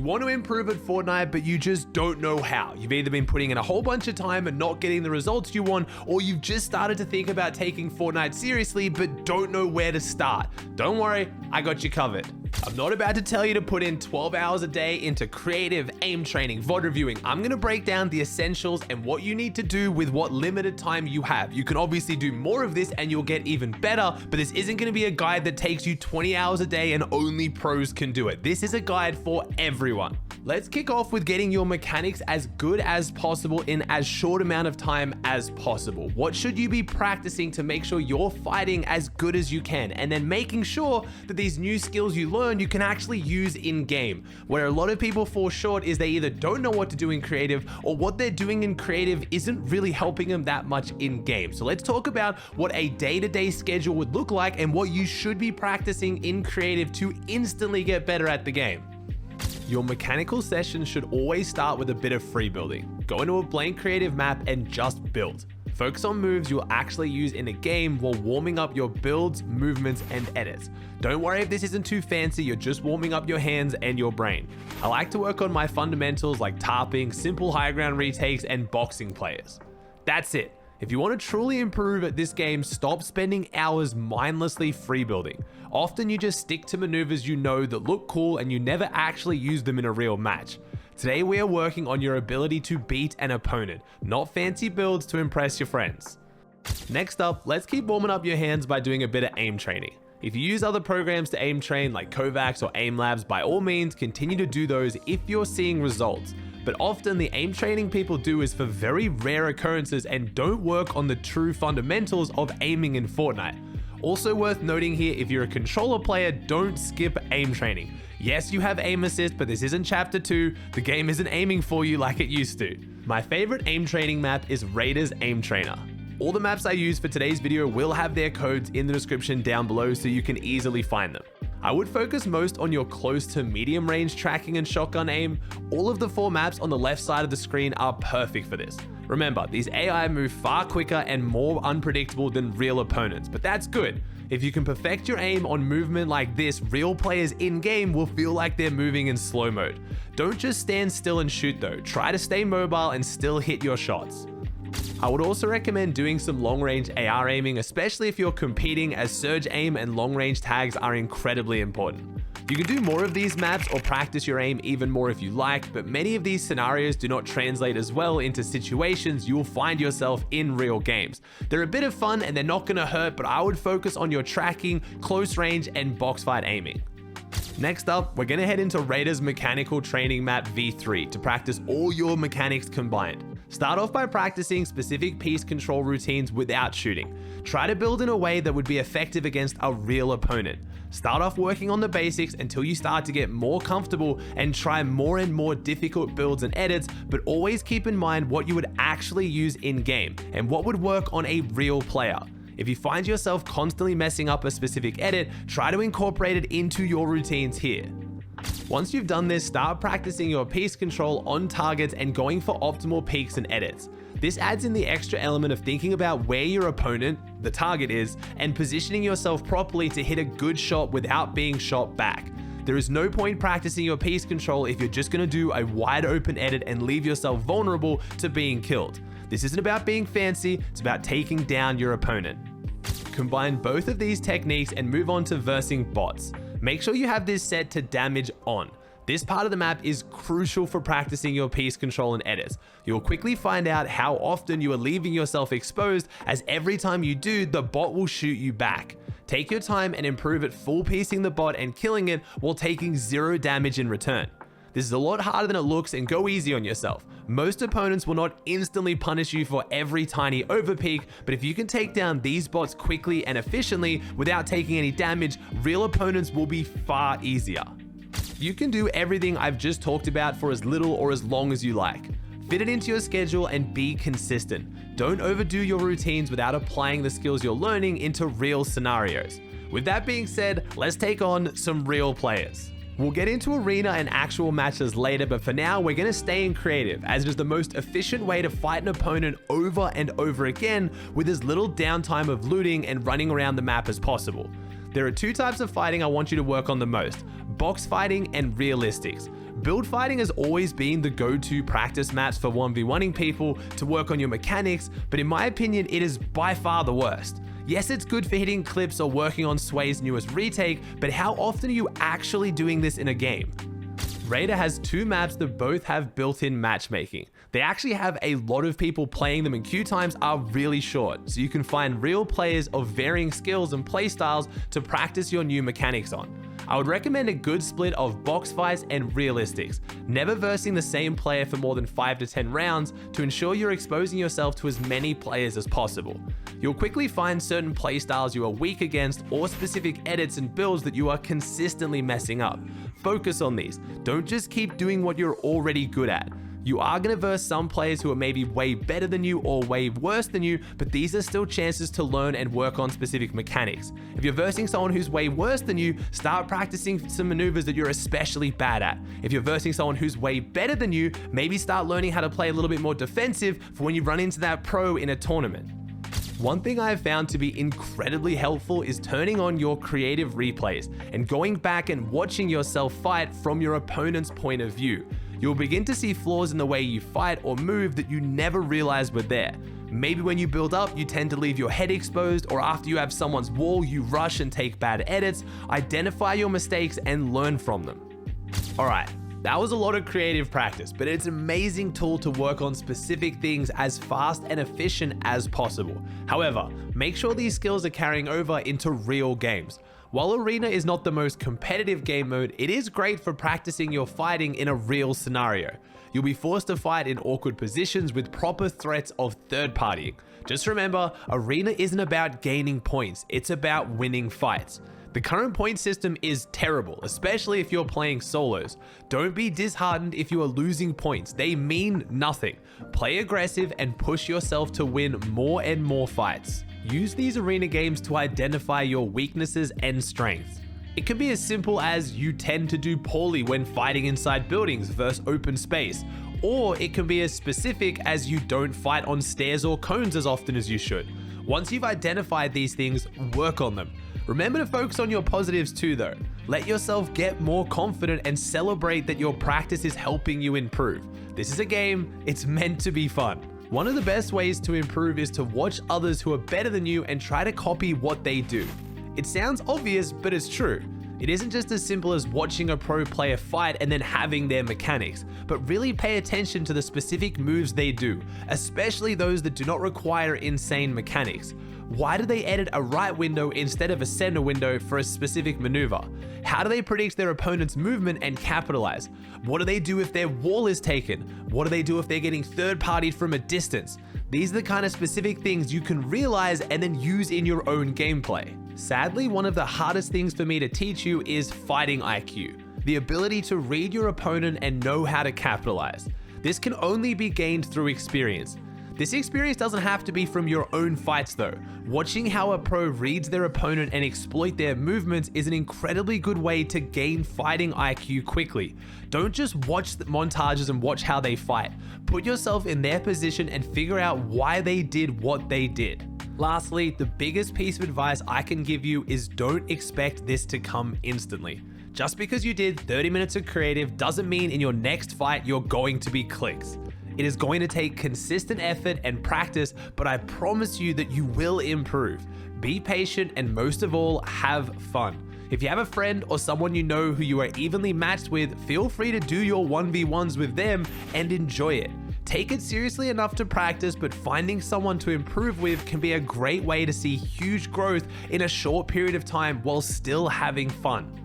want to improve at Fortnite, but you just don't know how. You've either been putting in a whole bunch of time and not getting the results you want, or you've just started to think about taking Fortnite seriously, but don't know where to start. Don't worry, I got you covered. I'm not about to tell you to put in 12 hours a day into creative, aim training, VOD reviewing. I'm gonna break down the essentials and what you need to do with what limited time you have. You can obviously do more of this and you'll get even better, but this isn't gonna be a guide that takes you 20 hours a day and only pros can do it. This is a guide for everyone. Let's kick off with getting your mechanics as good as possible in as short amount of time as possible. What should you be practicing to make sure you're fighting as good as you can, and then making sure that these new skills you learn you can actually use in game. Where a lot of people fall short is they either don't know what to do in creative, or what they're doing in creative isn't really helping them that much in game. So let's talk about what a day-to-day schedule would look like and what you should be practicing in creative to instantly get better at the game. Your mechanical session should always start with a bit of free building. Go into a blank creative map and just build. Focus on moves you'll actually use in a game while warming up your builds, movements, and edits. Don't worry if this isn't too fancy, you're just warming up your hands and your brain. I like to work on my fundamentals like tarping, simple high ground retakes, and boxing players. That's it. If you want to truly improve at this game, stop spending hours mindlessly free building. Often you just stick to maneuvers you know that look cool and you never actually use them in a real match. Today we are working on your ability to beat an opponent, not fancy builds to impress your friends. Next up, let's keep warming up your hands by doing a bit of aim training. If you use other programs to aim train like Kovacs or Aim Labs, by all means continue to do those if you're seeing results. But often the aim training people do is for very rare occurrences and don't work on the true fundamentals of aiming in Fortnite. Also worth noting here, if you're a controller player, don't skip aim training. Yes, you have aim assist, but this isn't chapter 2. The game isn't aiming for you like it used to. My favorite aim training map is Raiders Aim Trainer. All the maps I use for today's video will have their codes in the description down below so you can easily find them. I would focus most on your close to medium range tracking and shotgun aim. All of the 4 maps on the left side of the screen are perfect for this. Remember, these AI move far quicker and more unpredictable than real opponents, but that's good. If you can perfect your aim on movement like this, real players in-game will feel like they're moving in slow mode. Don't just stand still and shoot though. Try to stay mobile and still hit your shots. I would also recommend doing some long-range AR aiming, especially if you're competing, as surge aim and long-range tags are incredibly important. You can do more of these maps or practice your aim even more if you like, but many of these scenarios do not translate as well into situations you will find yourself in real games. They're a bit of fun and they're not going to hurt, but I would focus on your tracking, close range, and box fight aiming. Next up, we're going to head into Raiders Mechanical Training Map V3 to practice all your mechanics combined. Start off by practicing specific piece control routines without shooting. Try to build in a way that would be effective against a real opponent. Start off working on the basics until you start to get more comfortable and try more and more difficult builds and edits, but always keep in mind what you would actually use in game and what would work on a real player. If you find yourself constantly messing up a specific edit, try to incorporate it into your routines here. Once you've done this, start practicing your piece control on targets and going for optimal peaks and edits. This adds in the extra element of thinking about where your opponent, the target, is and positioning yourself properly to hit a good shot without being shot back. There is no point practicing your piece control if you're just going to do a wide open edit and leave yourself vulnerable to being killed. This isn't about being fancy, it's about taking down your opponent. Combine both of these techniques and move on to versing bots. Make sure you have this set to damage on. This part of the map is crucial for practicing your piece control and edits. You'll quickly find out how often you are leaving yourself exposed, as every time you do, the bot will shoot you back. Take your time and improve at full piecing the bot and killing it while taking 0 damage in return. This is a lot harder than it looks, and go easy on yourself. Most opponents will not instantly punish you for every tiny overpeak, but if you can take down these bots quickly and efficiently without taking any damage, real opponents will be far easier. You can do everything I've just talked about for as little or as long as you like. Fit it into your schedule and be consistent. Don't overdo your routines without applying the skills you're learning into real scenarios. With that being said, let's take on some real players. We'll get into arena and actual matches later, but for now, we're going to stay in creative, as it is the most efficient way to fight an opponent over and over again with as little downtime of looting and running around the map as possible. There are 2 types of fighting I want you to work on the most: box fighting, and realistics. Build fighting has always been the go-to practice maps for 1v1ing people to work on your mechanics, but in my opinion, it is by far the worst. Yes, it's good for hitting clips or working on Sway's newest retake, but how often are you actually doing this in a game? Raider has two maps that both have built-in matchmaking. They actually have a lot of people playing them, and queue times are really short, so you can find real players of varying skills and playstyles to practice your new mechanics on. I would recommend a good split of box fights and realistics, never versing the same player for more than 5 to 10 rounds to ensure you're exposing yourself to as many players as possible. You'll quickly find certain playstyles you are weak against or specific edits and builds that you are consistently messing up. Focus on these. Don't just keep doing what you're already good at. You are going to verse some players who are maybe way better than you or way worse than you, but these are still chances to learn and work on specific mechanics. If you're versing someone who's way worse than you, start practicing some maneuvers that you're especially bad at. If you're versing someone who's way better than you, maybe start learning how to play a little bit more defensive for when you run into that pro in a tournament. One thing I've found to be incredibly helpful is turning on your creative replays and going back and watching yourself fight from your opponent's point of view. You'll begin to see flaws in the way you fight or move that you never realized were there. Maybe when you build up, you tend to leave your head exposed, or after you have someone's wall, you rush and take bad edits. Identify your mistakes and learn from them. All right. That was a lot of creative practice, but it's an amazing tool to work on specific things as fast and efficient as possible. However, make sure these skills are carrying over into real games. While Arena is not the most competitive game mode, it is great for practicing your fighting in a real scenario. You'll be forced to fight in awkward positions with proper threats of third partying. Just remember, Arena isn't about gaining points, it's about winning fights. The current point system is terrible, especially if you're playing solos. Don't be disheartened if you are losing points. They mean nothing. Play aggressive and push yourself to win more and more fights. Use these arena games to identify your weaknesses and strengths. It can be as simple as you tend to do poorly when fighting inside buildings versus open space, or it can be as specific as you don't fight on stairs or cones as often as you should. Once you've identified these things, work on them. Remember to focus on your positives too though. Let yourself get more confident and celebrate that your practice is helping you improve. This is a game, it's meant to be fun. One of the best ways to improve is to watch others who are better than you and try to copy what they do. It sounds obvious, but it's true. It isn't just as simple as watching a pro player fight and then having their mechanics, but really pay attention to the specific moves they do, especially those that do not require insane mechanics. Why do they edit a right window instead of a center window for a specific maneuver? How do they predict their opponent's movement and capitalize? What do they do if their wall is taken? What do they do if they're getting third-partied from a distance? These are the kind of specific things you can realize and then use in your own gameplay. Sadly, one of the hardest things for me to teach you is fighting IQ, the ability to read your opponent and know how to capitalize. This can only be gained through experience. This experience doesn't have to be from your own fights though. Watching how a pro reads their opponent and exploit their movements is an incredibly good way to gain fighting IQ quickly. Don't just watch the montages and watch how they fight. Put yourself in their position and figure out why they did what they did. Lastly, the biggest piece of advice I can give you is don't expect this to come instantly. Just because you did 30 minutes of creative doesn't mean in your next fight you're going to be clicks. It is going to take consistent effort and practice, but I promise you that you will improve. Be patient and most of all, have fun. If you have a friend or someone you know who you are evenly matched with, feel free to do your 1v1s with them and enjoy it. Take it seriously enough to practice, but finding someone to improve with can be a great way to see huge growth in a short period of time while still having fun.